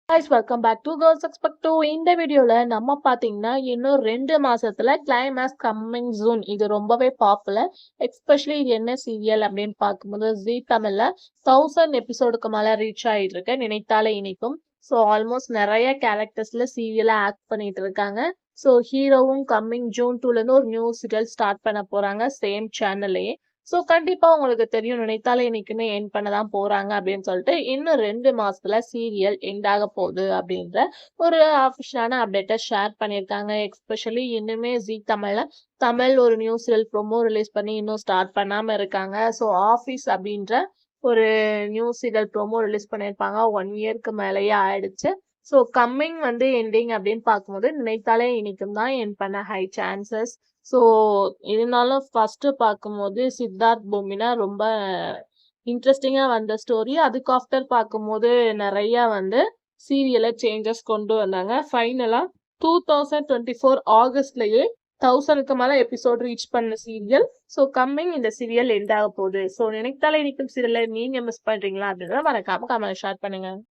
guys, welcome back to Girls Expect 2. இந்த வீடியோல நம்ம பாத்தீங்கன்னா இன்னும் 2 மாசத்துல கிளைமேக்ஸ் கம்மிங் சூன். இது ரொம்பவே பாப்புலர். எஸ்பெஷலி இது என்ன சீரியல் அப்படின்னு பார்க்கும்போது ஜீ தமிழ்ல 1000 எபிசோடுக்கு மேல ரீச் ஆயிட்டு இருக்கு நினைத்தாலே இனிக்கும். ஸோ ஆல்மோஸ்ட் நிறைய கேரக்டர்ஸ்ல சீரியலா ஆக்ட் பண்ணிட்டு இருக்காங்க. ஸோ ஹீரோவும் கம்மிங் ஜூன் 2ல இருந்து ஒரு நியூ சீரியல் ஸ்டார்ட் பண்ண போறாங்க சேம் சேனல்லே. ஸோ கண்டிப்பா உங்களுக்கு தெரியும் நினைத்தாலே இன்னைக்குன்னு எண்ட் பண்ண தான் போறாங்க அப்படின்னு சொல்லிட்டு இன்னும் 2 மாசத்துல சீரியல் எண்ட் ஆக போகுது அப்படின்ற ஒரு அஃபிஷியலான அப்டேட்டை ஷேர் பண்ணியிருக்காங்க. எஸ்பெஷலி இன்னுமே ஜீ தமிழ் ஒரு நியூ சீரியல் ப்ரோமோ ரிலீஸ் பண்ணி இன்னும் ஸ்டார்ட் பண்ணாம இருக்காங்க. ஸோ ஆஃபீஸ் அப்படின்ற ஒரு நியூ சீரியல் ப்ரோமோ ரிலீஸ் பண்ணியிருப்பாங்க. 1 இயர்க்கு மேலேயே ஆயிடுச்சு. ஸோ கம்மிங் எண்டிங் அப்படின்னு பார்க்கும்போது நினைத்தாலே இனிக்கும் தான் எண்ட் பண்ண ஹை சான்சஸ். ஸோ இருந்தாலும் ஃபர்ஸ்ட் பார்க்கும்போது சித்தார்த் பூமினா ரொம்ப இன்ட்ரெஸ்டிங்காக வந்த ஸ்டோரி. அதுக்கு ஆஃப்டர் பார்க்கும்போது நிறைய சீரியலை சேஞ்சஸ் கொண்டு வந்தாங்க. ஃபைனலாக 2024 ஆகஸ்ட்லயே 1000க்கு மேல எபிசோட் ரீச் பண்ண சீரியல். ஸோ கம்மிங் இந்த சீரியல் எண்ட் ஆக போகுது. ஸோ நினைத்தாலே இனிக்கும் சீரியலை நீங்க மிஸ் பண்றீங்களா அப்படின்றத மறக்காம கமெண்ட் ஷேர் பண்ணுங்க.